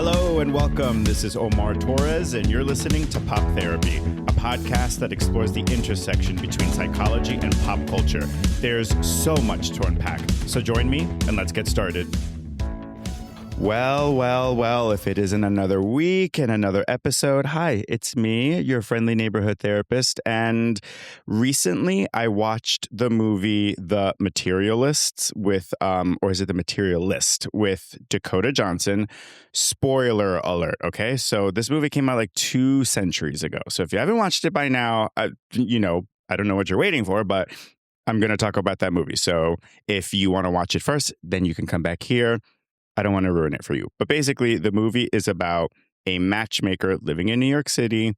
Hello and welcome. This is Omar Torres, and you're listening to Pop Therapy, a podcast that explores the intersection between psychology and pop culture. There's so much to unpack, so join me and let's get started. Well, if it isn't another week and another episode, hi, it's me, your friendly neighborhood therapist, and recently I watched the movie The Materialists with, or is it The Materialist, with Dakota Johnson. Spoiler alert, okay? So this movie came out like 2 centuries ago. So if you haven't watched it by now, I don't know what you're waiting for, but I'm going to talk about that movie. So if you want to watch it first, then you can come back here. I don't want to ruin it for you. But basically, the movie is about a matchmaker living in New York City.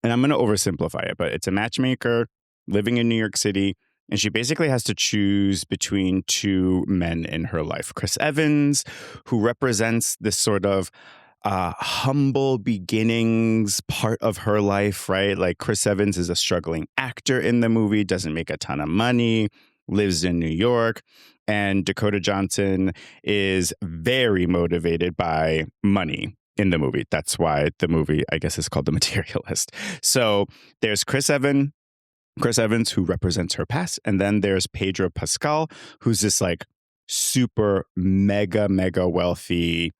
And I'm going to oversimplify it, but it's a matchmaker living in New York City. And she basically has to choose between 2 men in her life. Chris Evans, who represents this sort of humble beginnings part of her life, right? Like Chris Evans is a struggling actor in the movie, doesn't make a ton of money, lives in New York. And Dakota Johnson is very motivated by money in the movie. That's why the movie, I guess, is called The Materialist. So there's Chris Evans, who represents her past. And then there's Pedro Pascal, who's this like super mega wealthy,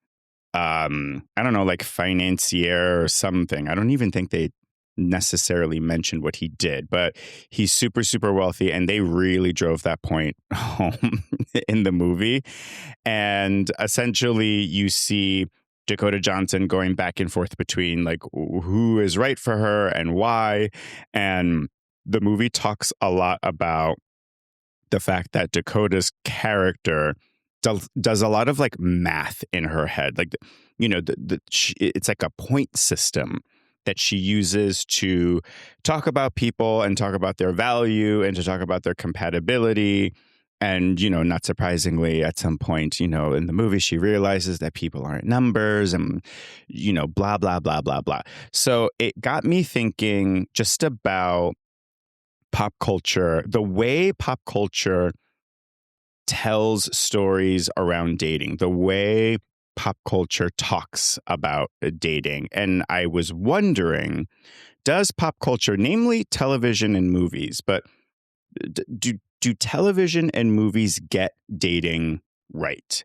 like financier or something. I don't even think they necessarily mentioned what he did, but he's super wealthy, and they really drove that point home in the movie. And essentially you see Dakota Johnson going back and forth between like who is right for her and why. And the movie talks a lot about the fact that Dakota's character does a lot of like math in her head. Like, it's like a point system that she uses to talk about people and talk about their value and to talk about their compatibility. And, not surprisingly, at some point, in the movie, she realizes that people aren't numbers and, blah, blah, blah, blah, blah. So it got me thinking just about pop culture, the way pop culture tells stories around dating, the way pop culture talks about dating. And I was wondering, does pop culture, namely television and movies, but do television and movies get dating right?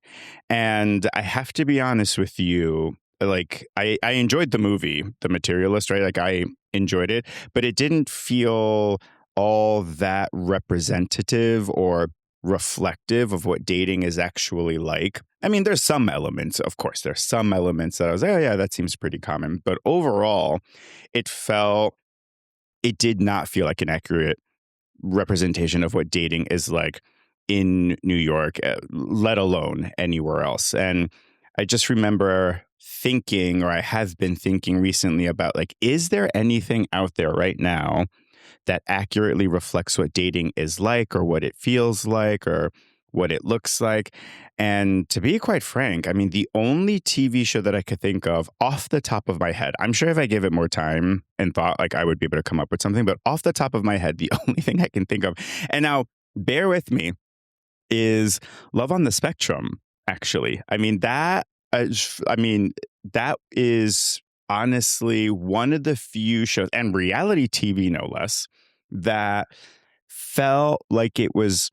And I have to be honest with you, like I enjoyed the movie, The Materialist, right? Like I enjoyed it, but it didn't feel all that representative or reflective of what dating is actually like. I mean, there's some elements, of course, there's some elements that I was like, oh yeah, that seems pretty common. But overall, it did not feel like an accurate representation of what dating is like in New York, let alone anywhere else. And I just remember thinking, or I have been thinking recently about like, is there anything out there right now that accurately reflects what dating is like, or what it feels like, or what it looks like? And to be quite frank, I mean, the only TV show that I could think of off the top of my head, I'm sure if I gave it more time and thought, like I would be able to come up with something, but off the top of my head, the only thing I can think of, and now bear with me, is Love on the Spectrum, actually. I mean, that is honestly one of the few shows, and reality TV no less, that felt like it was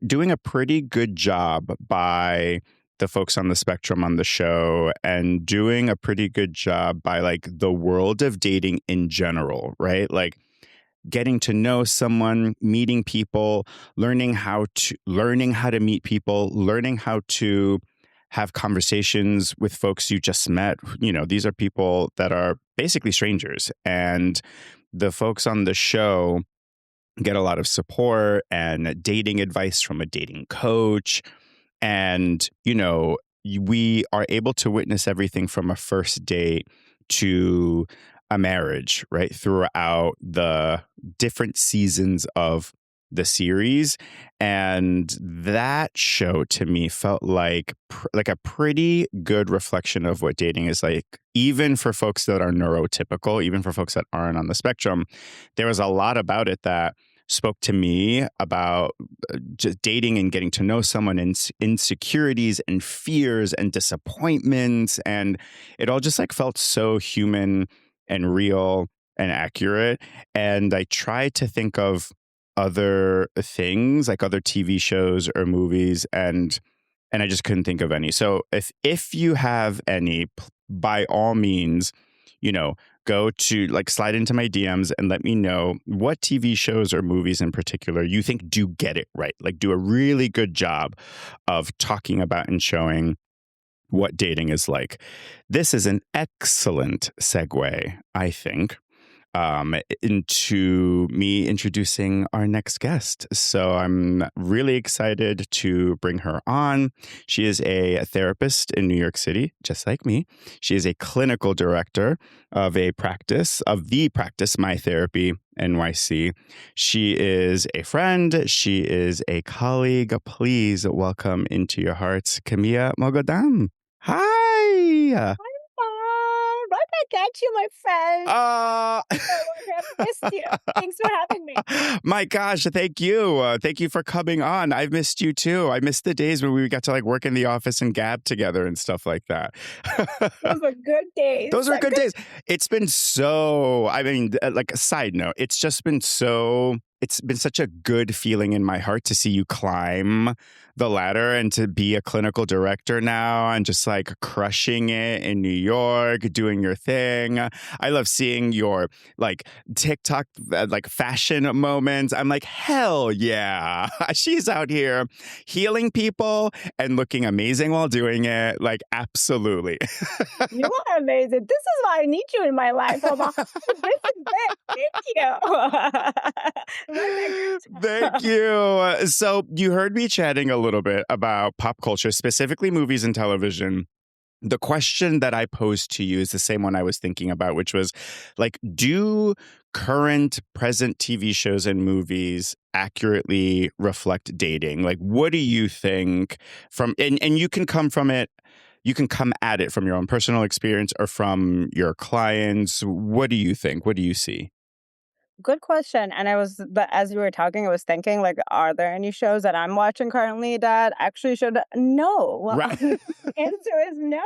doing a pretty good job by the folks on the spectrum on the show, and doing a pretty good job by like the world of dating in general, right? Like getting to know someone, meeting people, learning how to meet people, learning how to have conversations with folks you just met. These are people that are basically strangers, and the folks on the show get a lot of support and dating advice from a dating coach. And, we are able to witness everything from a first date to a marriage, right? Throughout the different seasons of the series. And that show to me felt like a pretty good reflection of what dating is like, even for folks that are neurotypical, even for folks that aren't on the spectrum. There was a lot about it that spoke to me about just dating and getting to know someone, and insecurities and fears and disappointments. And it all just like felt so human and real and accurate. And I tried to think of other things, like other TV shows or movies, and I just couldn't think of any. So if you have any, by all means, you know, go to like slide into my DMs and let me know what TV shows or movies in particular you think do get it right. Like do a really good job of talking about and showing what dating is like. This is an excellent segue, I think, into me introducing our next guest. So I'm really excited to bring her on. She is a therapist in New York City, just like me. She is a clinical director of the practice, My Therapy NYC. She is a friend. She is a colleague. Please welcome into your hearts, Kimia Moghadam. Hi. Right back at you, my friend. I've missed you. Thanks for having me. My gosh, thank you. Thank you for coming on. I've missed you too. I missed the days when we got to like work in the office and gab together and stuff like that. Those were good days. Those were good days. It's been so, I mean, like a side note, it's been such a good feeling in my heart to see you climb the ladder and to be a clinical director now and just like crushing it in New York, doing your thing. I love seeing your like TikTok, like fashion moments. I'm like, hell yeah. She's out here healing people and looking amazing while doing it. Like, absolutely. You are amazing. This is why I need you in my life. This is it. Thank you. Thank you. So you heard me chatting a little bit about pop culture, specifically movies and television. The question that I posed to you is the same one I was thinking about, which was like, do present TV shows and movies accurately reflect dating? Like, what do you think and you can come from it. You can come at it from your own personal experience or from your clients. What do you think? What do you see? Good question. And but as you were talking, I was thinking, like, are there any shows that I'm watching currently that actually should? No. Well, Right. the answer is no.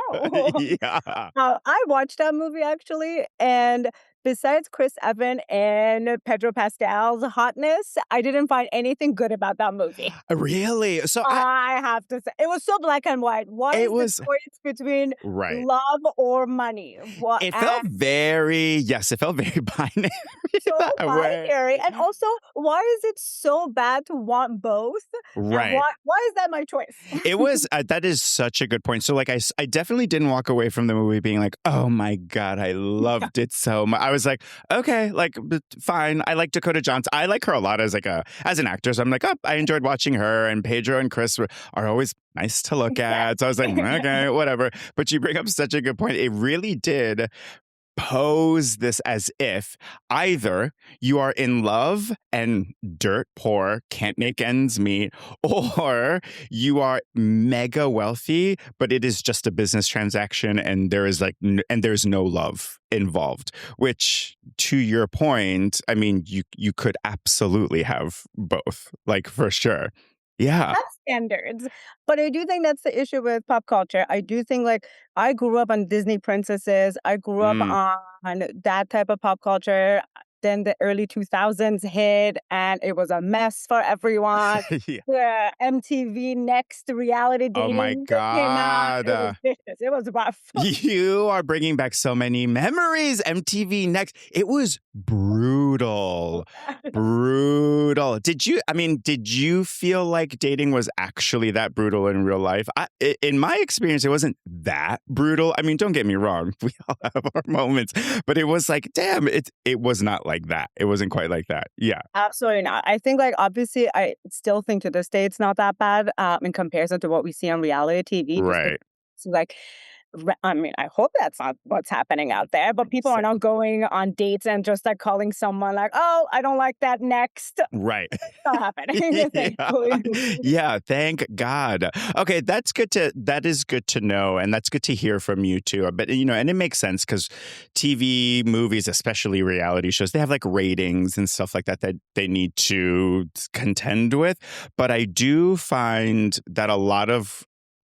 Yeah. I watched that movie actually, and besides Chris Evans and Pedro Pascal's hotness, I didn't find anything good about that movie. Really? So I have to say, it was so black and white. What is the choice between right. love or money? It felt very binary. So binary. And also, why is it so bad to want both? Right. And why is that my choice? It was, that is such a good point. So like, I definitely didn't walk away from the movie being like, oh my God, I loved it so much. I was like, okay, like fine. I like Dakota Johnson. I like her a lot as an actor. So I'm like, oh, I enjoyed watching her, and Pedro and Chris are always nice to look at. So I was like, okay, whatever. But you bring up such a good point. It really did pose this as if either you are in love and dirt poor, can't make ends meet, or you are mega wealthy, but it is just a business transaction and there is and there's no love involved. Which, to your point, I mean, you could absolutely have both, like for sure. Yeah. That's standards. But I do think that's the issue with pop culture. I do think, like, I grew up on Disney princesses. I grew up on that type of pop culture. Then the early 2000s hit, and it was a mess for everyone. Yeah. The MTV Next reality dating Oh my that came out. God. It was vicious. It was rough. You are bringing back so many memories. MTV Next. It was brutal. Brutal. Did you feel like dating was actually that brutal in real life? In my experience, it wasn't that brutal. I mean, don't get me wrong. We all have our moments. But it was like, damn, it was not like that. It wasn't quite like that. Yeah. Absolutely not. I think, like, obviously, I still think to this day it's not that bad in comparison to what we see on reality TV. Right. So, like, I mean, I hope that's not what's happening out there, but people are not going on dates and just like calling someone like, "Oh, I don't like that next." Right. Not happening, Yeah. thankfully. Yeah, thank God. Okay, that is good to know, and that's good to hear from you too. But and it makes sense because TV, movies, especially reality shows, they have like ratings and stuff like that that they need to contend with. But I do find that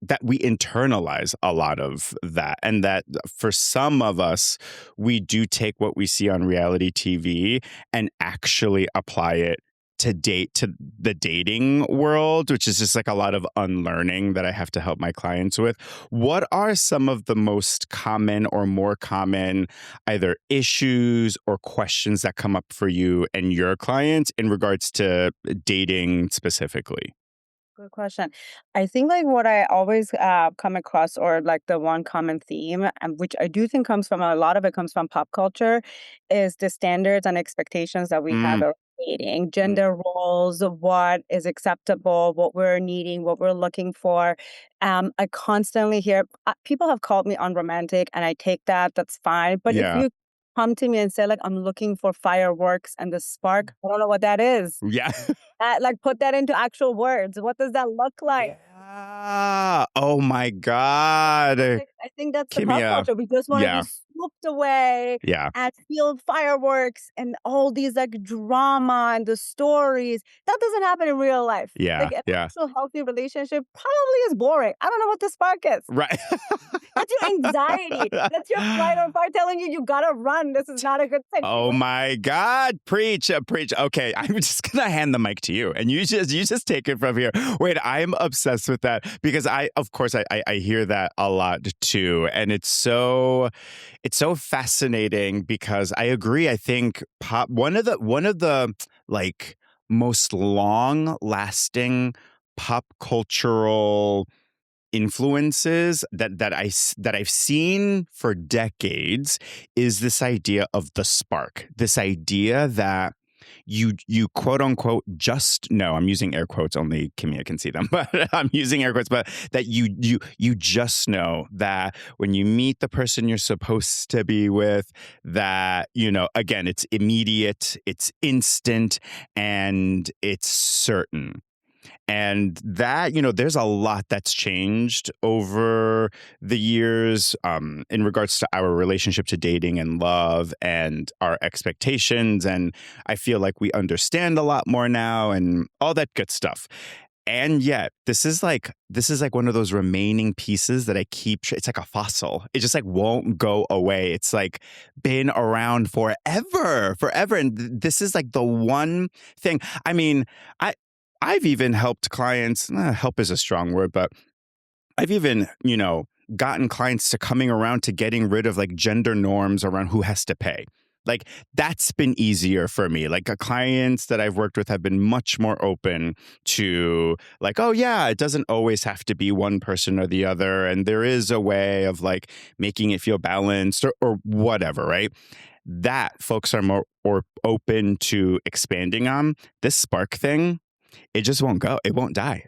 that we internalize a lot of that, and that for some of us, we do take what we see on reality TV and actually apply it to the dating world, which is just like a lot of unlearning that I have to help my clients with. What are some of the most common or more common either issues or questions that come up for you and your clients in regards to dating specifically? Good question. I think like what I always come across, or like the one common theme, and which I do think comes from a lot of it comes from pop culture, is the standards and expectations that we have Mm, around dating, mm, gender roles, what is acceptable, what we're needing, what we're looking for. I constantly hear people have called me unromantic, and I take that. That's fine. But if yeah. you come to me and say like I'm looking for fireworks and the spark, I don't know what that is. Yeah. Like, put that into actual words. What does that look like? Yeah. Oh my God. Like, I think that's the pop Kimia. culture. We just wanna be Yeah. swooped away Yeah. and feel fireworks and all these, like, drama and the stories. That doesn't happen in real life. Yeah. Like, an Yeah. actual healthy relationship probably is boring. I don't know what the spark is. Right. That's your anxiety. That's your fight or flight telling you, "You gotta run. This is not a good thing." Oh my God. Preach, preach. Okay, I'm just gonna hand the mic to you and you just take it from here. Wait, I'm obsessed with that because of course I hear that a lot too. And it's so fascinating because I agree. I think pop one of the like most long lasting pop cultural influences that I've seen for decades is this idea of the spark. This idea that you quote unquote just know. I'm using air quotes, only Kimia can see them, but I'm using air quotes, but that you just know that when you meet the person you're supposed to be with, that again, it's immediate, it's instant, and it's certain. And that, there's a lot that's changed over the years in regards to our relationship to dating and love and our expectations. And I feel like we understand a lot more now and all that good stuff. And yet, this is like one of those remaining pieces that I keep. It's like a fossil. It just like won't go away. It's like been around forever, forever. And this is like the one thing. I mean, I've even helped clients. Help is a strong word, but I've even gotten clients to coming around to getting rid of like gender norms around who has to pay. Like that's been easier for me. Like clients that I've worked with have been much more open to like, oh yeah, it doesn't always have to be one person or the other, and there is a way of like making it feel balanced or whatever, right? That folks are more or open to expanding on. This spark thing, it just won't go. It won't die.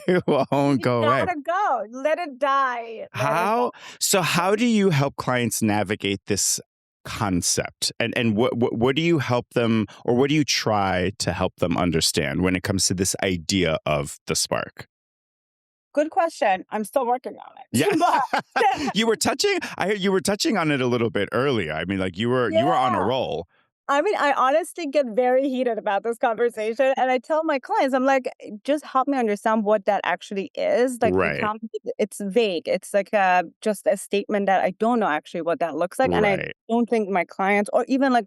It won't You go away. gotta go. Let it die. Let it How so how do you help clients navigate this concept? And what do you help them, or what do you try to help them understand when it comes to this idea of the spark? Good question. I'm still working on Yeah. it. But I heard you were touching on it a little bit earlier. I mean, like you were on a yeah. roll. I mean, I honestly get very heated about this conversation, and I tell my clients, I'm like, just help me understand what that actually is. Like, you Right. can't, it's vague. It's like just a statement that I don't know actually what that looks like. And I Right. don't think my clients, or even like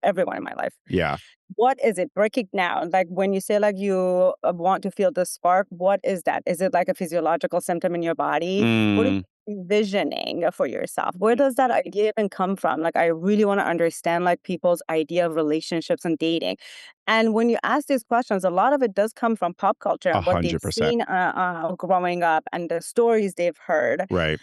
everyone in my life, Yeah. what is it? Break it down. Like when you say like you want to feel the spark, what is that? Is it like a physiological symptom in your body? What are Mm, you envisioning for yourself? Where does that idea even come from? Like I really want to understand like people's idea of relationships and dating. And when you ask these questions, a lot of it does come from pop culture and what they've 100%. seen growing up and the stories they've heard. Right.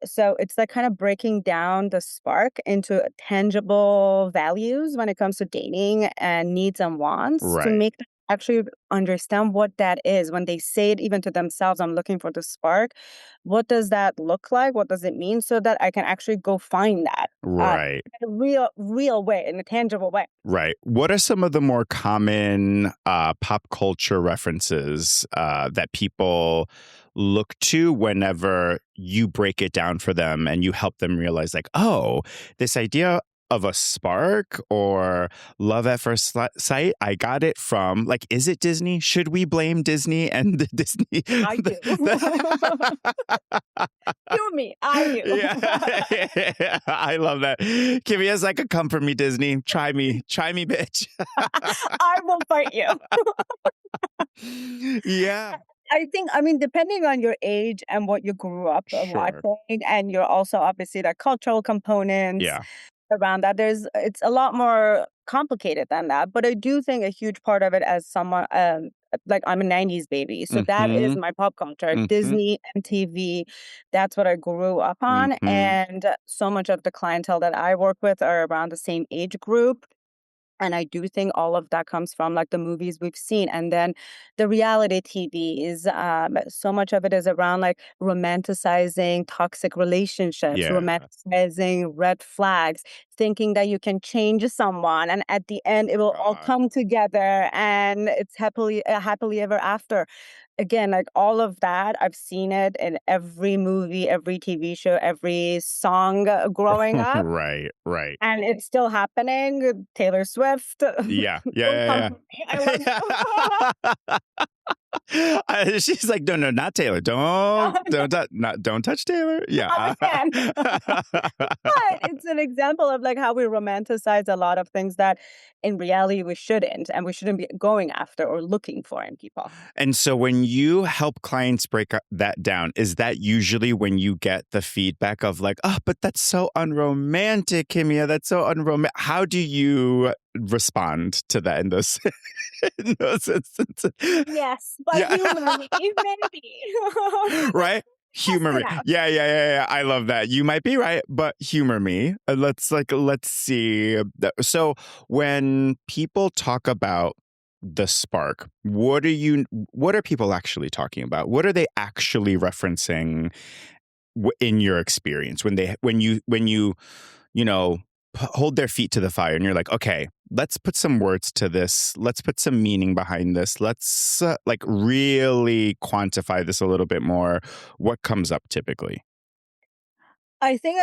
So it's like kind of breaking down the spark into tangible values when it comes to dating and needs and wants to Right. make actually understand what that is when they say it even to themselves, I'm looking for the spark. What does that look like? What does it mean? So that I can actually go find that Right. in a real way, in a tangible way. Right. What are some of the more common pop culture references that people look to whenever you break it down for them and you help them realize, like, oh, this idea of a spark or love at first sight, I got it from, like, is it Disney? Should we blame Disney and the Disney? I do. You me, I do. Yeah. I love that. Kimia's like a come for me, Disney. Try me, bitch. I will fight you. Yeah. I mean, depending on your age and what you grew up Sure. watching, and you're also obviously the cultural components Yeah. around that, it's a lot more complicated than that. But I do think a huge part of it as someone, like I'm a 90s baby. So that is Mhm. my pop culture. Mhm. Disney, MTV, that's what I grew up on. Mhm. And so much of the clientele that I work with are around the same age group. And I do think all of that comes from like the movies we've seen. And then the reality TV is so much of it is around like romanticizing toxic relationships, Yeah. romanticizing red flags, thinking that you can change someone. And at the end, it will all God. come together and it's happily ever after. Again, like all of that, I've seen it in every movie, every TV show, every song growing up. Right. Right. And it's still happening. Taylor Swift, Yeah. don't come Yeah. for me. I love you. Yeah. She's like, no, no, not Taylor. Don't touch Taylor. I'm a Yeah. fan. But it's an example of like how we romanticize a lot of things that in reality we shouldn't, and we shouldn't be going after or looking for in people. And so when you help clients break that down, is that usually when you get the feedback of like, oh, but that's so unromantic, Kimia. That's so unromantic. How do you respond to that in those, in those instances? Yes, but Yeah. humor me, maybe. Right? Test Humor it me. out. Yeah. I love that. You might be right, but humor me. Let's see. So when people talk about the spark, what are people actually talking about? What are they actually referencing in your experience when you hold their feet to the fire and you're like, okay, let's put some words to this. Let's put some meaning behind this. Let's like really quantify this a little bit more. What comes up typically? I think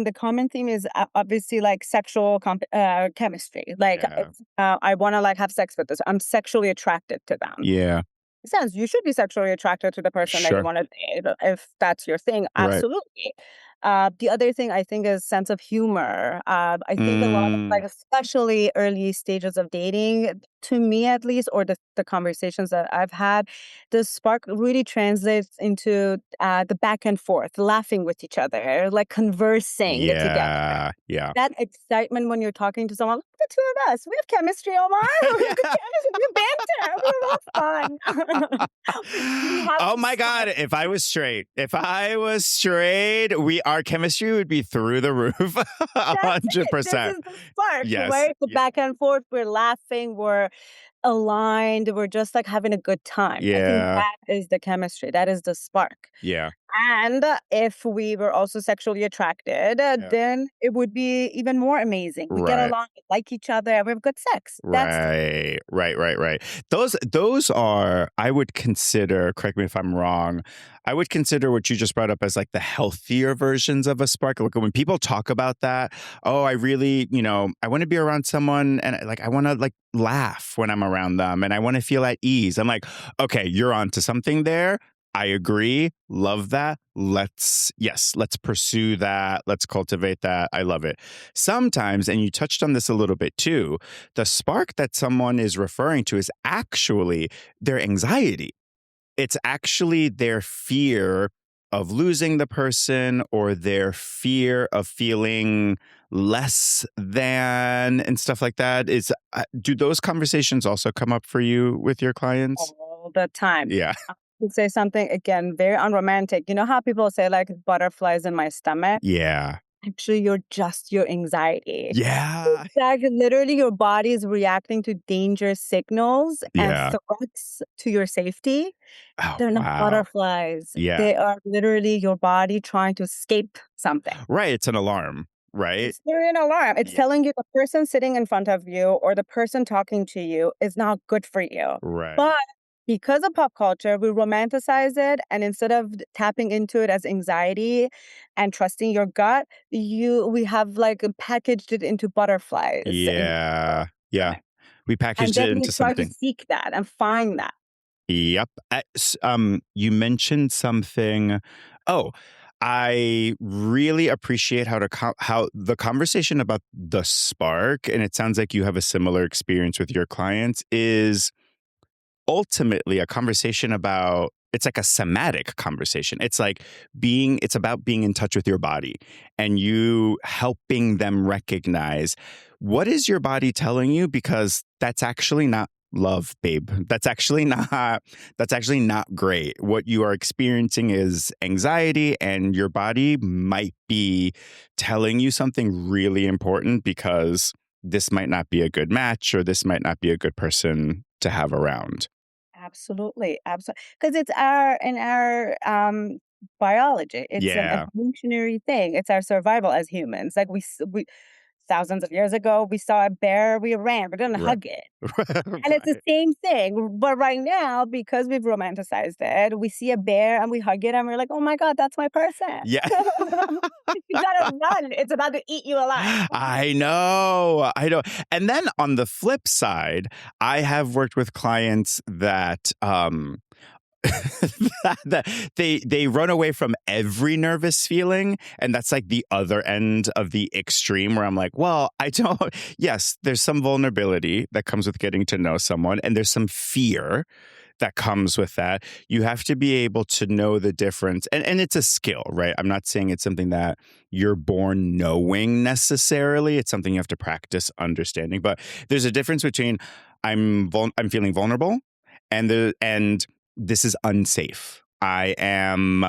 the common theme is obviously like sexual chemistry. Like if, Yeah. I want to like have sex with this, I'm sexually attracted to them. Yeah. Sense. You should be sexually attracted to the person that you Sure. want to date if that's your thing. Right. Absolutely. The other thing I think is sense of humor. I think a lot of Mm, like, especially early stages of dating, to me at least, or the conversations that I've had, the spark really translates into the back and forth, laughing with each other, like conversing together. yeah. Yeah. That excitement when you're talking to someone, "Look at the 2 of us. We have chemistry, Omar. We have good chemistry. We banter. We have fun." We have Oh the my God. spark. If I was straight, our chemistry would be through the roof. That's it. This 100%. is the spark, Yes. right? The Yeah. back and forth, we're laughing, we're aligned, we're just, like, having a good time. I think Yeah. that is the chemistry, that is the spark. Yeah. And if we were also sexually attracted, Yeah. then it would be even more amazing. We get Right. along, we like each other, and we have good sex. That's the Right. Those are, I would consider, correct me if I'm wrong, I would consider what you just brought up as like the healthier versions of a spark. Like when people talk about that, oh, I really, I want to be around someone and like I want to like laugh when I'm around them and I want to feel at ease. I'm like, okay, you're onto something there. I agree. Love that. Let's pursue that. Let's cultivate that. I love it. Sometimes, and you touched on this a little bit too, the spark that someone is referring to is actually their anxiety. It's actually their fear of losing the person or their fear of feeling less than and stuff like that. Do those conversations also come up for you with your clients? all the time. Yeah. I would say something, again, very unromantic. You know how people say, like, butterflies in my stomach? Yeah. actually you're just your anxiety. Yeah. It's like literally your body is reacting to danger signals and Yeah. threats to your safety. Oh, They're not wow. butterflies. Yeah. They are literally your body trying to escape something. Right, it's an alarm, right? It's literally an alarm. It's Yeah. telling you the person sitting in front of you or the person talking to you is not good for you. Right. But because of pop culture, we romanticize it, and instead of tapping into it as anxiety and trusting your gut, we have like packaged it into butterflies Yeah. Yeah. We and packaged then it we into try to something. seek that and find that. Yep. You mentioned something. Oh, I really appreciate how the conversation about the spark, and it sounds like you have a similar experience with your clients, is ultimately a conversation about it's like a somatic conversation. It's about being in touch with your body and you helping them recognize what is your body telling you, because that's actually not love, babe. That's actually not great. What you are experiencing is anxiety, and your body might be telling you something really important, because this might not be a good match, or this might not be a good person to have around. Absolutely, absolutely, because it's our in our, biology. It's an Yeah. evolutionary thing. It's our survival as humans. Like, we thousands of years ago, we saw a bear, we ran, we didn't Right. hug it. And it's the Right. same thing, but right now, because we've romanticized it, we see a bear and we hug it and we're like, "Oh my god, that's my person." Yeah. You gotta run, it's about to eat you alive. I know. I know. And then on the flip side, I have worked with clients that they run away from every nervous feeling, and that's like the other end of the extreme, where I'm like, well, I don't yes, there's some vulnerability that comes with getting to know someone, and there's some fear that comes with that. You have to be able to know the difference. And it's a skill, right? I'm not saying it's something that you're born knowing necessarily. It's something you have to practice understanding. But there's a difference between I'm feeling vulnerable, and this is unsafe. I am,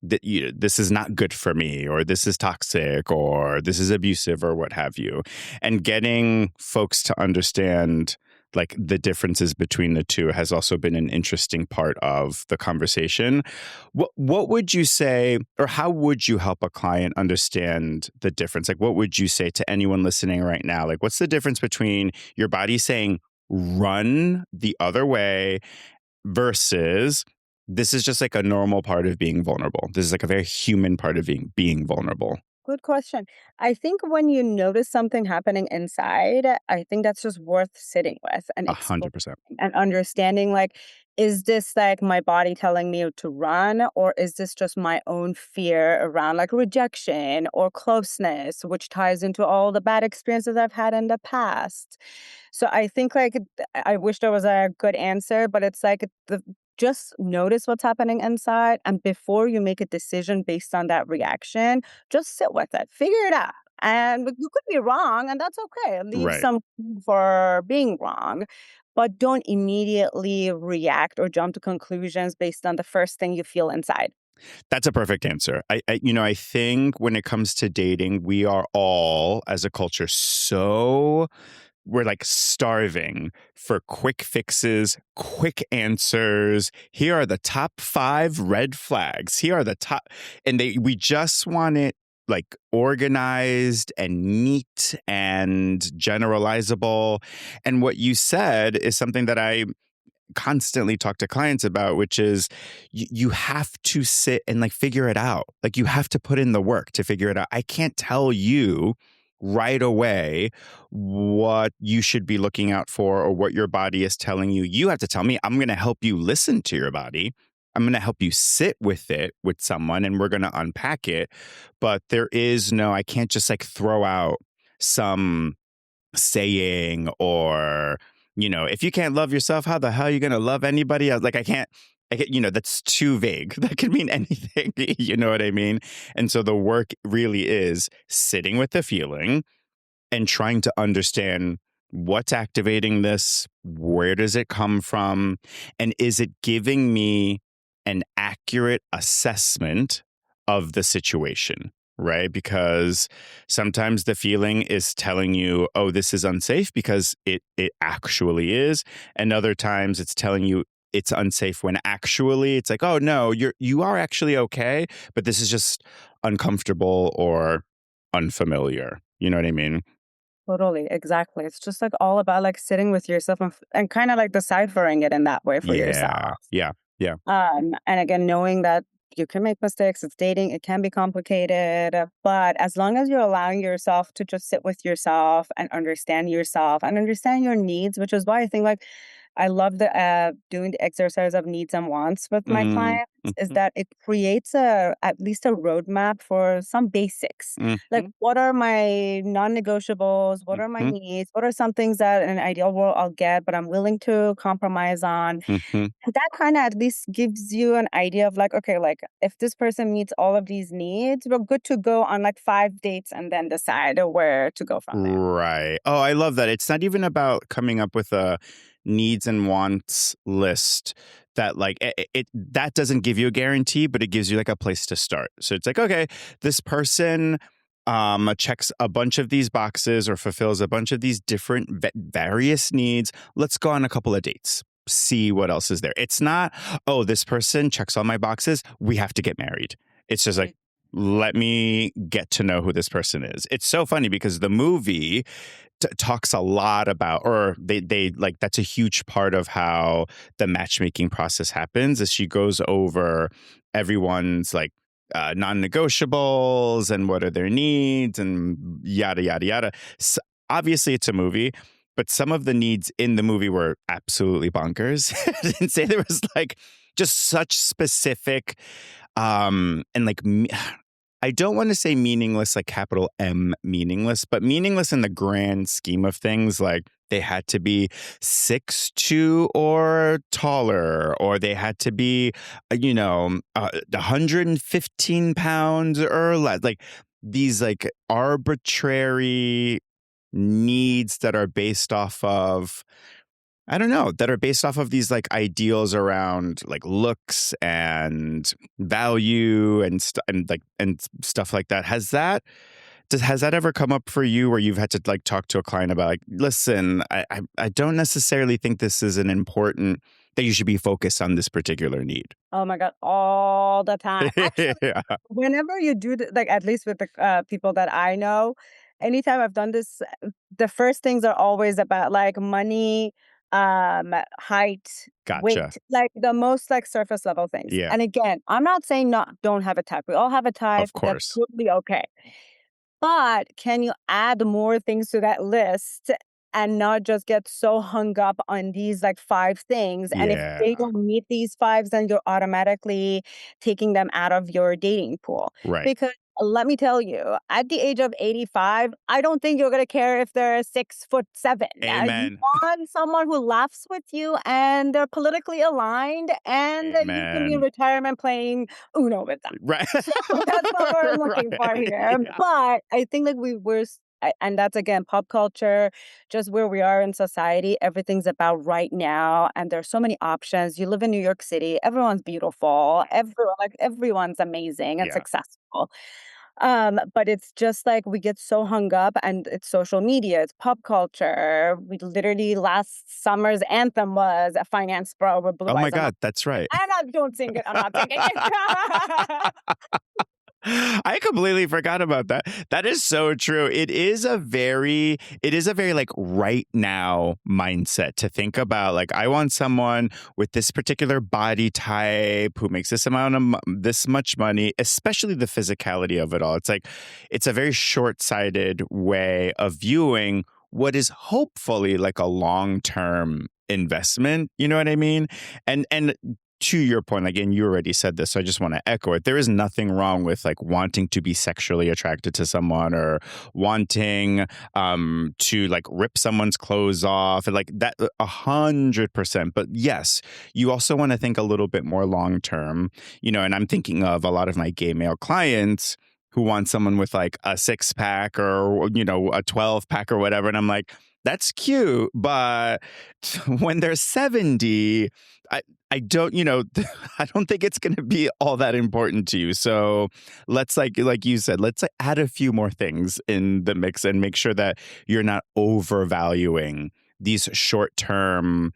this is not good for me, or this is toxic, or this is abusive, or what have you. And getting folks to understand like the differences between the two has also been an interesting part of the conversation. What would you say, or how would you help a client understand the difference? Like, what would you say to anyone listening right now? Like, what's the difference between your body saying run the other way versus this is just like a normal part of being vulnerable? This is like a very human part of being vulnerable. Good question. I think when you notice something happening inside, I think that's just worth sitting with and A exploring 100%. and understanding like, is this like my body telling me to run, or is this just my own fear around like rejection or closeness, which ties into all the bad experiences I've had in the past? So I think like I wish there was a good answer, but it's like just notice what's happening inside, and before you make a decision based on that reaction, just sit with it, figure it out. And you could be wrong, and that's okay. Leave Right. some room for being wrong, but don't immediately react or jump to conclusions based on the first thing you feel inside. That's a perfect answer. I think when it comes to dating, we are all, as a culture, we're like starving for quick fixes, quick answers. Here are the top 5 red flags. Here are the top, and we just want it like organized and neat and generalizable. And what you said is something that I constantly talk to clients about, which is you have to sit and like figure it out. Like you have to put in the work to figure it out. I can't tell you right away what you should be looking out for or what your body is telling you. You have to tell me. I'm going to help you listen to your body. I'm going to help you sit with it with someone, and we're going to unpack it. But I can't just like throw out some saying, or if you can't love yourself, how the hell are you going to love anybody else? Like that's too vague. That could mean anything. You know what I mean? And so the work really is sitting with the feeling and trying to understand what's activating this, where does it come from, and is it giving me an accurate assessment of the situation? right? Because sometimes the feeling is telling you, oh, this is unsafe because it actually is. And other times it's telling you it's unsafe when actually it's like, oh no, you are actually okay, but this is just uncomfortable or unfamiliar. You know what I mean? Totally, exactly. It's just like all about like sitting with yourself and kind of like deciphering it in that way for Yeah. yourself. Yeah. Yeah. And again, knowing that you can make mistakes, it's dating, it can be complicated, but as long as you're allowing yourself to just sit with yourself and understand your needs, which is why I think like I love the doing the exercise of needs and wants with my Mm, clients, is mhm, that it creates a at least a roadmap for some basics. Like, mhm, what are my non-negotiables? What are my mhm, needs? What are some things that in an ideal world I'll get, but I'm willing to compromise on? mhm. That kinda at least gives you an idea of like, okay, like, if this person meets all of these needs, we're good to go on, like, 5 dates and then decide where to go from there. Right. Oh, I love that. It's not even about coming up with a needs and wants list that like it that doesn't give you a guarantee, but it gives you like a place to start. So it's like, okay, this person checks a bunch of these boxes or fulfills a bunch of these different various needs. Let's go on a couple of dates. See what else is there. It's not, oh, this person checks all my boxes. We have to get married. It's just like, let me get to know who this person is. It's so funny because the movie talks a lot about, or they like, that's a huge part of how the matchmaking process happens. Is she goes over everyone's like non-negotiables and what are their needs and yada yada yada. So obviously, it's a movie. But some of the needs in the movie were absolutely bonkers. I didn't say there was like just such specific and like I don't want to say meaningless, like capital M meaningless, but meaningless in the grand scheme of things. Like they had to be 6'2" or taller, or they had to be, 115 pounds or less. Like these like arbitrary needs that are based off of, I don't know, that are based off of these like ideals around like looks and value and stuff like that. Has that ever come up for you where you've had to like talk to a client about like, listen, I don't necessarily think this is an important that you should be focused on this particular need. Oh my god, all the time. Actually, Yeah. whenever you do like, at least with the, people that I know, anytime I've done this, the first things are always about, like, money, height, Gotcha. weight, like, the most, like, surface level things. Yeah. And again, I'm not saying not don't have a type. We all have a type. Of That's course. totally okay. But can you add more things to that list and not just get so hung up on these like 5 things? And if Yeah. they don't meet these 5s, then you're automatically taking them out of your dating pool. Right. Because let me tell you, at the age of 85, I don't think you're gonna care if they're 6'7". You Amen. want someone who laughs with you and they're politically aligned and you can be in Amen. retirement playing Uno with them. Right. So that's what we're looking for Right. here. Yeah. But I think like and that's again pop culture, just where we are in society. Everything's about right now, and there's so many options. You live in New York City, everyone's beautiful, everyone's amazing and Yeah. successful. But it's just like we get so hung up, and it's social media, it's pop culture. We literally last summer's anthem was a finance bro with blue Oh my eyes. God, that's right. And I don't sing it. I'm not singing it. I completely forgot about that. That is so true. It is a very like right now mindset to think about. Like, I want someone with this particular body type who makes this amount of this much money, especially the physicality of it all. It's like, it's a very short-sighted way of viewing what is hopefully like a long-term investment. You know what I mean? And to your point, again, you already said this, so I just want to echo it. There is nothing wrong with like wanting to be sexually attracted to someone or wanting to like rip someone's clothes off and like that 100%. But yes, you also want to think a little bit more long term, and I'm thinking of a lot of my gay male clients who want someone with like a 6-pack or, a 12-pack or whatever. And I'm like, that's cute, but when they're 70, I don't, I don't think it's going to be all that important to you. So let's like you said, let's add a few more things in the mix and make sure that you're not overvaluing these short-term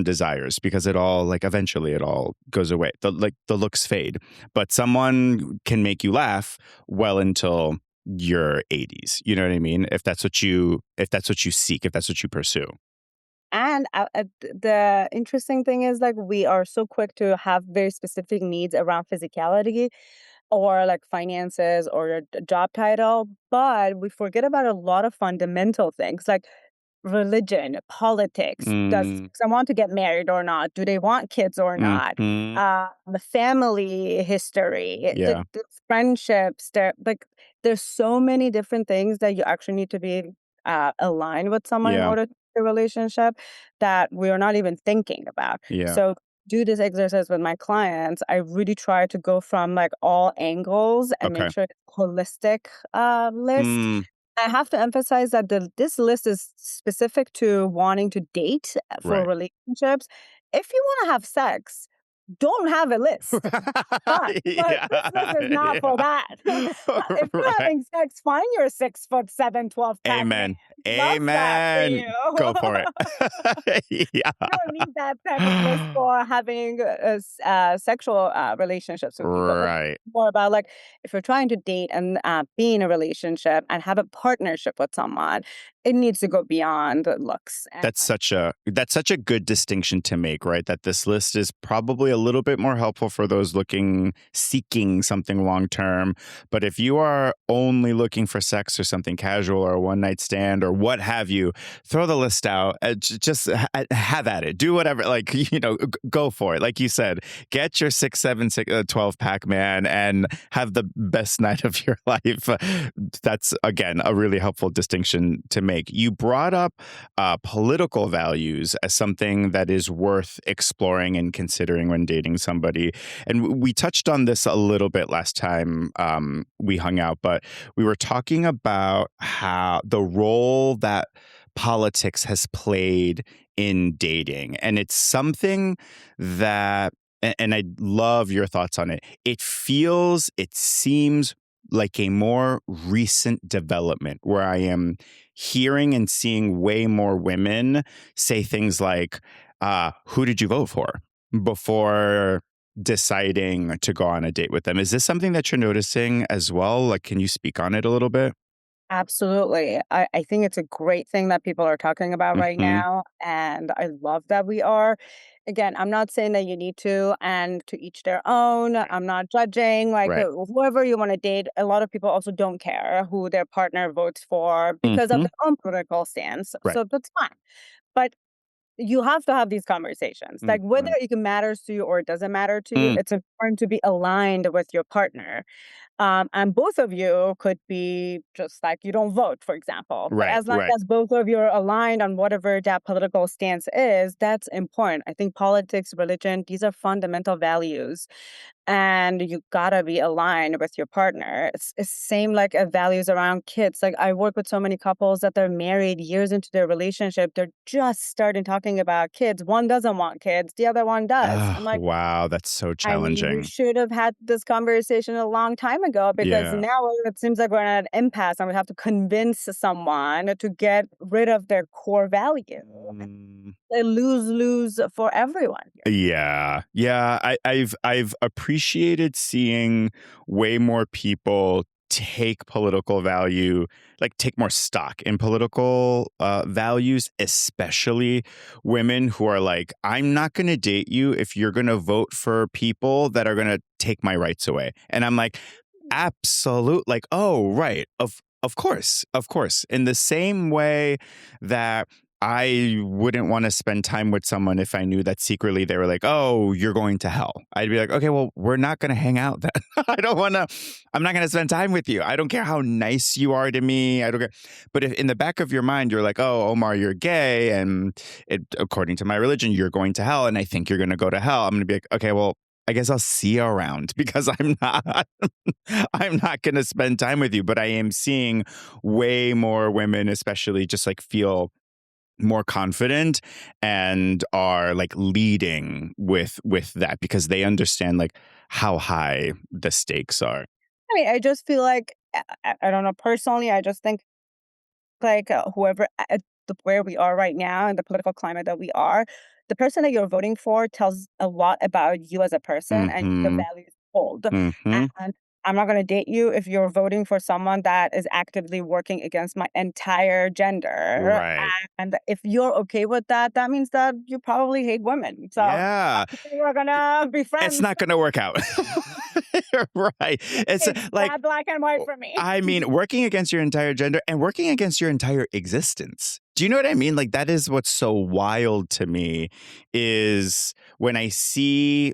desires, because it all, like, eventually it all goes away. The looks fade, but someone can make you laugh well until your 80s. You know what I mean? If that's what you seek, if that's what you pursue. And the interesting thing is, like, we are so quick to have very specific needs around physicality or like finances or a job title, but we forget about a lot of fundamental things like religion, politics. Does Mm, someone want to get married or not? Do they want kids or not? mhm. The family history, Yeah. the friendships. There's so many different things that you actually need to be aligned with someone in Yeah. order to a relationship that we are not even thinking about. Yeah. So do this exercise with my clients. I really try to go from like all angles and make Okay. sure it's holistic list. Mm, I have to emphasize that this list is specific to wanting to date for right. relationships. If you want to have sex, don't have a list. But this list Yeah. is not for Yeah. that. If you're Right. having sex, find your 6'7", 12 pack man. Amen. Love that for Amen. you. Go for it. Yeah. You don't need that type of list for having sexual relationships with people. It's Right. more about like if you're trying to date and be in a relationship and have a partnership with someone, it needs to go beyond looks. And That's such a good distinction to make, right? That this list is probably a little bit more helpful for those seeking something long term. But if you are only looking for sex or something casual or a one night stand or what have you, throw the list out. Just have at it. Do whatever. Like, go for it. Like you said, get your 12 pack, man, and have the best night of your life. That's, again, a really helpful distinction to make. You brought up political values as something that is worth exploring and considering when dating somebody. And we touched on this a little bit last time we hung out, but we were talking about how the role that politics has played in dating. And it's something that, and I love your thoughts on it. It seems like a more recent development where I am hearing and seeing way more women say things like, who did you vote for before deciding to go on a date with them? Is this something that you're noticing as well? Like, can you speak on it a little bit? absolutely. I think it's a great thing that people are talking about right Hmm. now. And I love that we are. Again, I'm not saying that you need to, and to each their own. I'm not judging. Like, Right. whoever you want to date, a lot of people also don't care who their partner votes for because of Hmm. their own political stance. Right. So that's fine. But you have to have these conversations. Like, whether Hmm. it matters to you or it doesn't matter to you, Mm, it's important to be aligned with your partner. And both of you could be just like you don't vote, for example. But right. as long Right. as both of you are aligned on whatever that political stance is, that's important. I think politics, religion, these are fundamental values. And you gotta be aligned with your partner. It's same like values around kids. Like I work with so many couples that they're married years into their relationship. They're just starting talking about kids. One doesn't want kids, the other one does. I'm Oh, like, wow. That's so I mean, you challenging. should have had this conversation a long time ago because Yeah. now it seems like we're at an impasse and we have to convince someone to get rid of their core value. Mm. A lose lose for everyone here. Yeah. Yeah. I've appreciated seeing way more people take political value, like take more stock in political values, especially women who are like, I'm not going to date you if you're going to vote for people that are going to take my rights away. And I'm like, absolute, like, oh, right. Of course. Of course. In the same way that I wouldn't want to spend time with someone if I knew that secretly they were like, oh, you're going to hell. I'd be like, okay, well, we're not going to hang out then. I'm not going to spend time with you. I don't care how nice you are to me. I don't care. But if in the back of your mind, you're like, oh, Omar, you're gay. And according to my religion, you're going to hell. And I think you're going to go to hell. I'm going to be like, okay, well, I guess I'll see you around because I'm not going to spend time with you. But I am seeing way more women, especially just like feel more confident and are like leading with that because they understand like how high the stakes are. I mean, I just feel like I don't know, personally, I just think like whoever at where we are right now in the political climate that we are, the person that you're voting for tells a lot about you as a person and the Mhm. values you hold. Mhm. And I'm not going to date you if you're voting for someone that is actively working against my entire gender. Right. And if you're okay with that, that means that you probably hate women. So I Yeah. don't think we're gonna be It's friends. not going to work out. Right. It's It's like that black and white for me. I mean, working against your entire gender and working against your entire existence. Do you know what I mean? Like that is what's so wild to me is when I see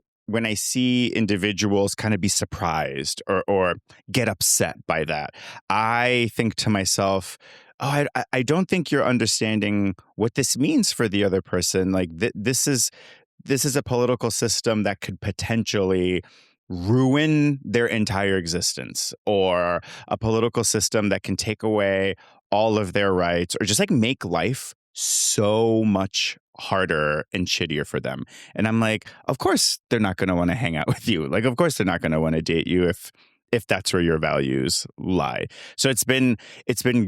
individuals kind of be surprised or get upset by that. I think to myself, oh, I don't think you're understanding what this means for the other person. Like this is a political system that could potentially ruin their entire existence, or a political system that can take away all of their rights or just like make life so much harder and shittier for them. And I'm like, of course they're not going to want to hang out with you. Like of course they're not going to want to date you if that's where your values lie. So it's been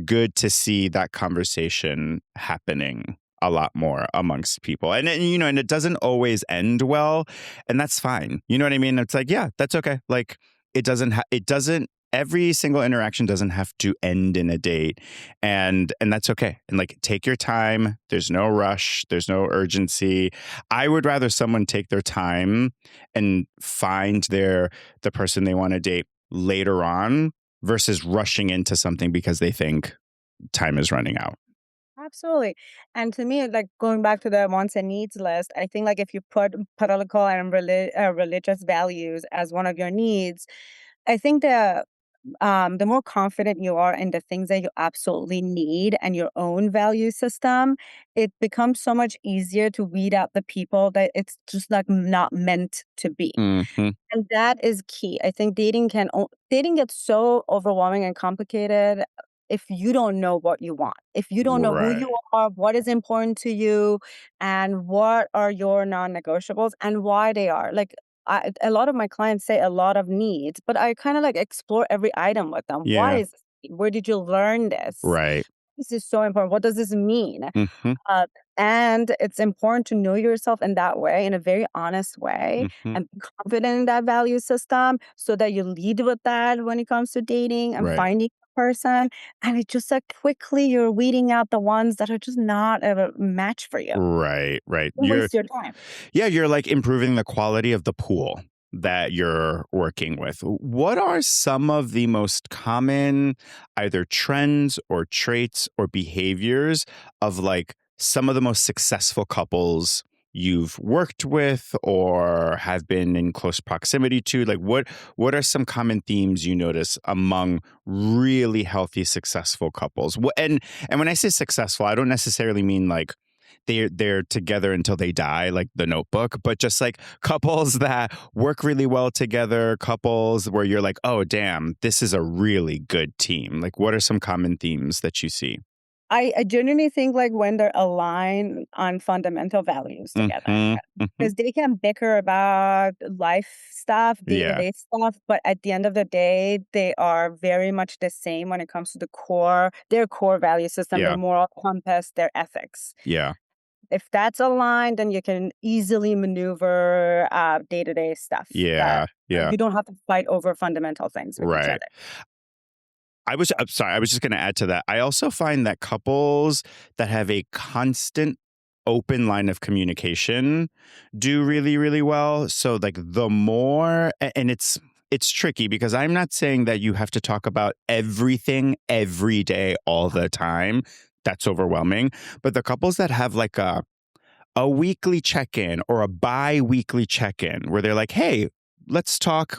good to see that conversation happening a lot more amongst people. And you know, and it doesn't always end well, and that's fine. You know what I mean? It's like, yeah, that's okay. Like it doesn't every single interaction doesn't have to end in a date, and that's okay. And like take your time. There's no rush, there's no urgency. I would rather someone take their time and find the person they want to date later on versus rushing into something because they think time is running out. Absolutely. And to me, like going back to the wants and needs list, I think like if you put political and religious values as one of your needs, I think the more confident you are in the things that you absolutely need and your own value system, it becomes so much easier to weed out the people that it's just like not meant to be. Mhm. And that is key. I think dating gets so overwhelming and complicated if you don't know what you want. If you don't know who Right. you are, what is important to you, and what are your non-negotiables and why they are. Like a lot of my clients say a lot of needs, but I kind of like explore every item with them. Why Yeah. is this? Where did you learn this? Right. This is so important. What does this mean? Mhm. Uh, and it's important to know yourself in that way, in a very honest way, Mhm. and be confident in that value system so that you lead with that when it comes to dating and Right. finding a person. And it just like quickly you're weeding out the ones that are just not a match for you. Right. Right. Don't waste your time. Yeah, you're like improving the quality of the pool that you're working with. What are some of the most common either trends or traits or behaviors of like some of the most successful couples you've worked with or have been in close proximity to? Like what are some common themes you notice among really healthy successful couples? And when I say successful, I don't necessarily mean like they're together until they die, like The Notebook, but just like couples that work really well together, couples where you're like, oh damn, this is a really good team. Like what are some common themes that you see? I genuinely think like when they're aligned on fundamental values together. Mhm. Mhm. Because they can bicker about life stuff, Yeah. day-to-day stuff, but at the end of the day, they are very much the same when it comes to their core value system, their Yeah. moral compass, their ethics. Yeah. If that's aligned, then you can easily maneuver day-to-day stuff that Yeah. Yeah. you don't have to fight over fundamental things with each Right. other. I'm sorry, I was just going to add to that. I also find that couples that have a constant open line of communication do really, really well. So like the more, and it's tricky because I'm not saying that you have to talk about everything every day all the time. That's overwhelming. But the couples that have like a weekly check-in or a bi-weekly check-in where they're like, hey, let's talk.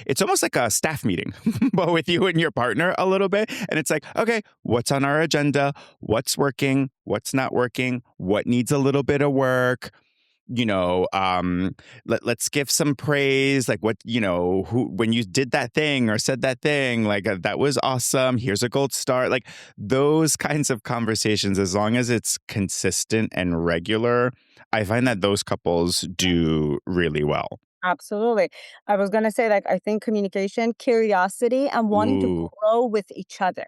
It's almost like a staff meeting, but with you and your partner a little bit. And it's like, okay, what's on our agenda? What's working? What's not working? What needs a little bit of work? let's give some praise, like what, who, when you did that thing or said that thing, like that was awesome. Here's a gold star. Like those kinds of conversations, as long as it's consistent and regular, I find that those couples do really well. Absolutely. I was gonna say, like, I think communication, curiosity, and wanting to Ooh, grow with each other.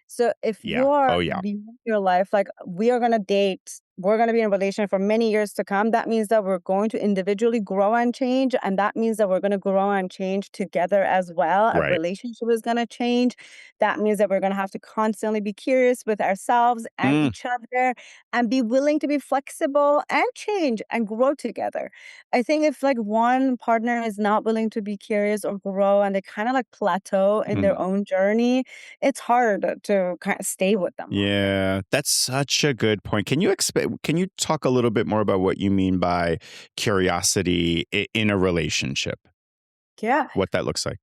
So if yeah. you're Oh, yeah. living your life like we are gonna date, we're gonna be in a relationship for many years to come, that means that we're going to individually grow and change, and that means that we're gonna grow and change together as well. Our Right. relationship is gonna change. That means that we're gonna have to constantly be curious with ourselves and Mm, each other and be willing to be flexible and change and grow together. I think if like one partner is not willing to be curious or grow and they kind of like plateau in their mhm. own journey, it's hard to kinda stay with them longer. Yeah, that's such a good point. Can you talk a little bit more about what you mean by curiosity in a relationship? Yeah. What that looks like?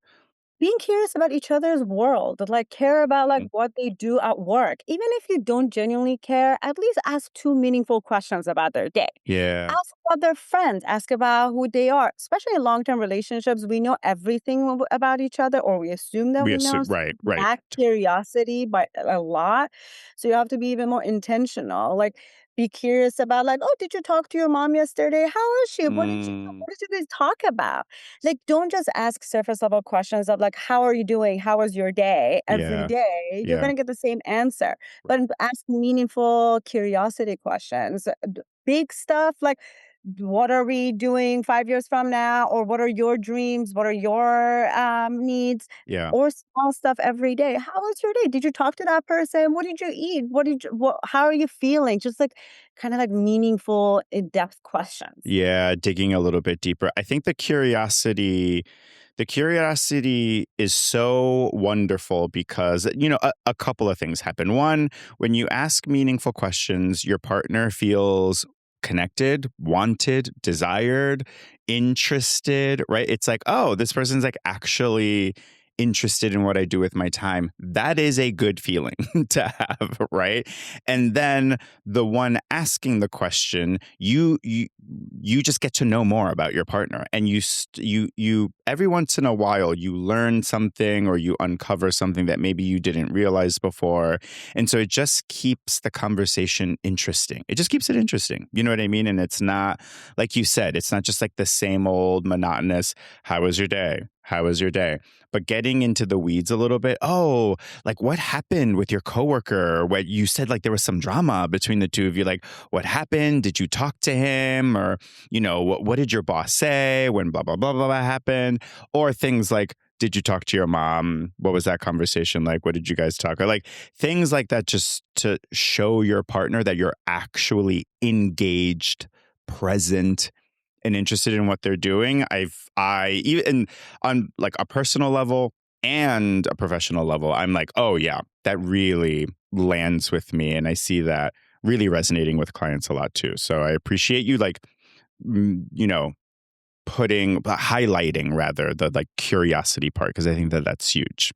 Being curious about each other's world, like, care about, like, Mm, what they do at work. Even if you don't genuinely care, at least ask 2 meaningful questions about their day. yeah, Ask about their friends, ask about who they are. Especially in long-term relationships, we know everything about each other, or we assume that we we know, assume, so right, we right. lack curiosity by a lot. So you have to be even more intentional, like, be curious about, like, "Oh, did you talk to your mom yesterday? How is she? Mm, What did you guys talk about?" Like, don't just ask surface level questions of like, "How are you doing? How was your day?" Every yeah, day, you're yeah, gonna get the same answer. But ask meaningful curiosity questions. Big stuff like, "What are we doing 5 years from now?" Or, "What are your dreams? What are your, needs?" yeah. Or small stuff every day. "How was your day? Did you talk to that person? What did you eat? How are you feeling?" Just, like, kinda, like, meaningful, in-depth questions. Yeah, digging a little bit deeper. I think the curiosity is so wonderful because, a couple of things happen. One, when you ask meaningful questions, your partner feels connected, wanted, desired, interested, right? It's like, oh, this person's like actually interested in what I do with my time. That is a good feeling to have, right? And then the one asking the question, you just get to know more about your partner, and you every once in a while you learn something or you uncover something that maybe you didn't realize before, and so it just keeps the conversation interesting. It just keeps it interesting. You know what I mean? And it's not, like you said, it's not just like the same old monotonous. How was your day? How was your day? But getting into the weeds a little bit. Oh, like what happened with your coworker? What you said, like there was some drama between the two of you. Like what happened? Did you talk to him? Or, what did your boss say when blah, blah, blah, blah, blah happened? Or things like, did you talk to your mom? What was that conversation like? What did you guys talk? Or like things like that, just to show your partner that you're actually engaged, present, and interested in what they're doing. I even on like a personal level and a professional level, I'm like, oh yeah, that really lands with me, and I see that really resonating with clients a lot too. So I appreciate you like, mm, you know, highlighting rather the like curiosity part, because I think that that's huge.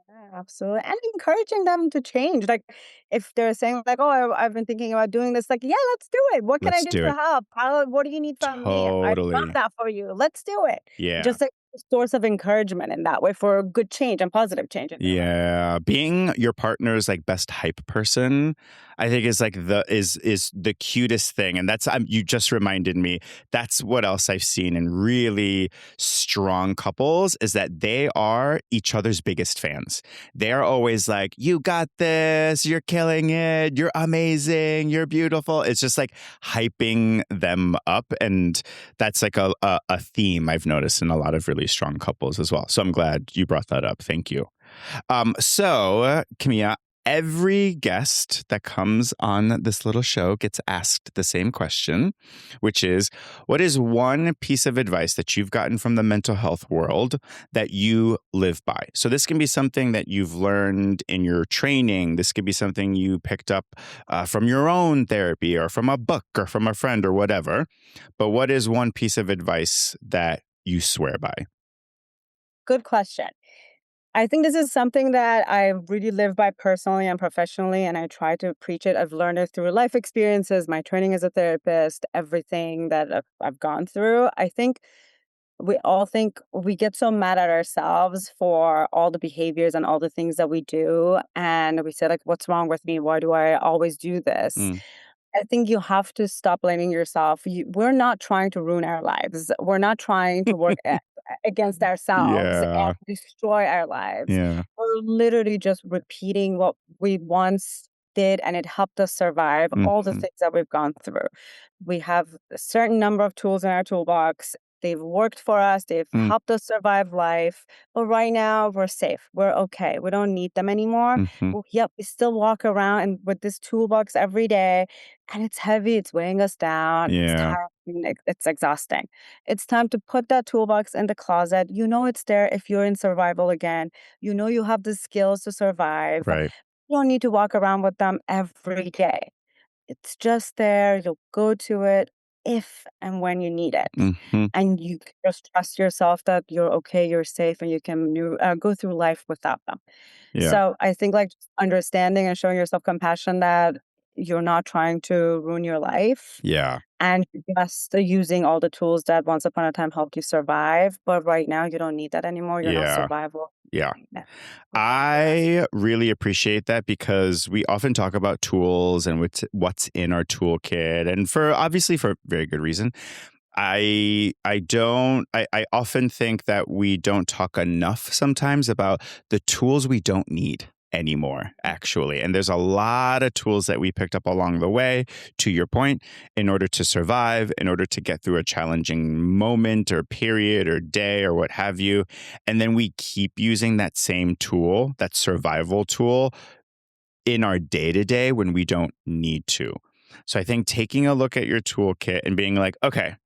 Yeah, absolutely, and encouraging them to change. Like, if they're saying like, "Oh, I've been thinking about doing this," like, "Yeah, let's do it. What can I Let's do do to it. help? What do you need from me? I'd love Totally. that for you. Let's do it." Yeah. Just like a source of encouragement in that way for good change and positive change in their life. Yeah, being your partner's like best hype person, I think is like is the cutest thing, and that's you just reminded me. That's what else I've seen in really strong couples is that they are each other's biggest fans. They're always like, "You got this. You're killing it. You're amazing. You're beautiful." It's just like hyping them up, and that's like a theme I've noticed in a lot of really strong couples as well. So I'm glad you brought that up. Thank you. Camilla, every guest that comes on this little show gets asked the same question, which is, what is one piece of advice that you've gotten from the mental health world that you live by? So this can be something that you've learned in your training. This could be something you picked up from your own therapy or from a book or from a friend or whatever. But what is one piece of advice that you swear by? Good question. I think this is something that I really live by personally and professionally, and I try to preach it. I've learned it through life experiences, my training as a therapist, everything that I've gone through. I think we all think we get so mad at ourselves for all the behaviors and all the things that we do. And we say, like, what's wrong with me? Why do I always do this? Mm. I think you have to stop blaming yourself. We're not trying to ruin our lives. We're not trying to work against ourselves and Yeah. destroy our lives. Yeah. We're literally just repeating what we once did, and it helped us survive all the Mhm. things that we've gone through. We have a certain number of tools in our toolbox. They've worked for us, they've Mm. helped us survive life. But right now, we're safe. We're okay. We don't need them anymore. Mhm. Well, yep, we still walk around and with this toolbox every day, and it's heavy, it's weighing us down, it's Yeah. tiring, it's exhausting. It's time to put that toolbox in the closet. You know it's there if you're in survival again. You know you have the skills to survive. Right. You don't need to walk around with them every day. It's just there. You'll go to it if and when you need it. Mhm. And you can just trust yourself that you're okay, you're safe, and you can go through life without them. Yeah. So I think like just understanding and showing yourself compassion that you're not trying to ruin your life Yeah. and just using all the tools that once upon a time helped you survive. But right now you don't need that anymore. You're not Yeah. survival. Yeah. Yeah. Yes. I really appreciate that because we often talk about tools and what's in our toolkit, and for obviously for very good reason. I often think that we don't talk enough sometimes about the tools we don't need anymore, actually. And there's a lot of tools that we picked up along the way, to your point, in order to survive, in order to get through a challenging moment or period or day or what have you. And then we keep using that same tool, that survival tool, in our day to day when we don't need to. So I think taking a look at your toolkit and being like, okay,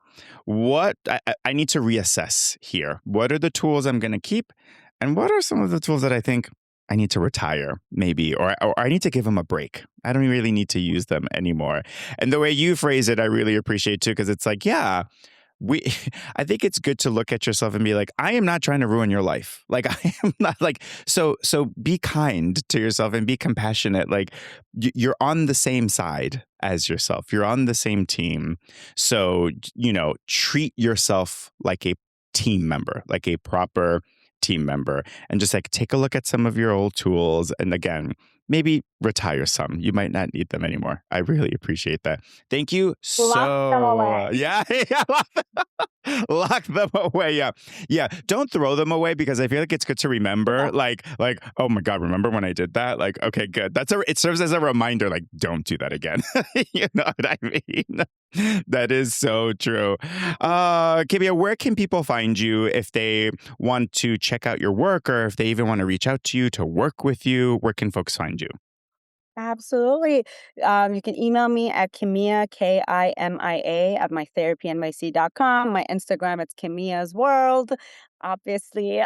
what I need to reassess here. What are the tools I'm going to keep? And what are some of the tools that I think I need to retire, maybe, or I need to give them a break? I don't really need to use them anymore. And the way you phrase it, I really appreciate too, because it's like, yeah, we I think it's good to look at yourself and be like, I am not trying to ruin your life. Like I am not like so be kind to yourself and be compassionate. Like you're on the same side as yourself. You're on the same team. So, treat yourself like a team member, like a proper team member, and just like take a look at some of your old tools, and again, maybe retire some. You might not need them anymore. I really appreciate that. Thank you Lock them so away. yeah, yeah. Lock them away. Yeah. Yeah. Don't throw them away because I feel like it's good to remember. Like, oh my God, remember when I did that? Like, okay, good. It serves as a reminder, like, don't do that again. You know what I mean? That is so true. Kimia, where can people find you if they want to check out your work or if they even want to reach out to you to work with you? Where can folks find you? Absolutely. You can email me at Kimia, Kimia, at mytherapynyc.com. My Instagram, it's Kimia's World, obviously.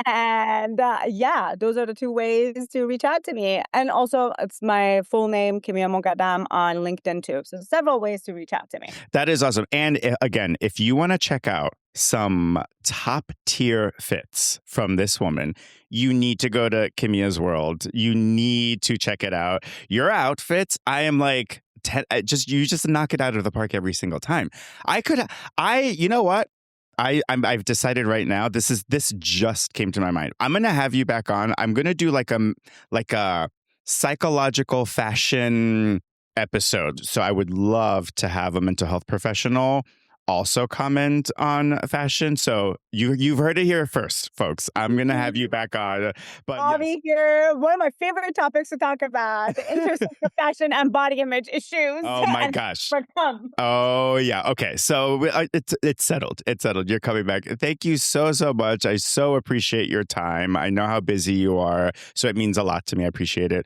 And yeah, those are the two ways to reach out to me. And also, it's my full name, Kimia Moghadam, on LinkedIn too. So several ways to reach out to me. That is awesome. And again, if you want to check out some top tier fits from this woman, you need to go to Kimia's World. You need to check it out. Your outfits, I am like, you just knock it out of the park every single time. You know what? I've decided right now. This just came to my mind. I'm gonna have you back on. I'm gonna do like a psychological fashion episode. So I would love to have a mental health professional also comment on fashion. So you've heard it here first, folks. I'm gonna have you back on. But I'll yes. be here. One of my favorite topics to talk about, the intersection of fashion and body image issues Oh my and gosh. overcome. Oh yeah. Okay. So it's settled. It's settled. You're coming back. Thank you so much. I so appreciate your time. I know how busy you are, so it means a lot to me. I appreciate it.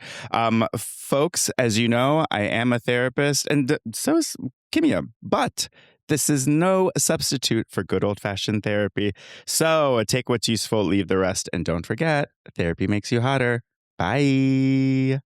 Folks, as you know, I am a therapist, and so is Kimia. But this is no substitute for good old fashioned therapy. So take what's useful, leave the rest, and don't forget, therapy makes you hotter. Bye.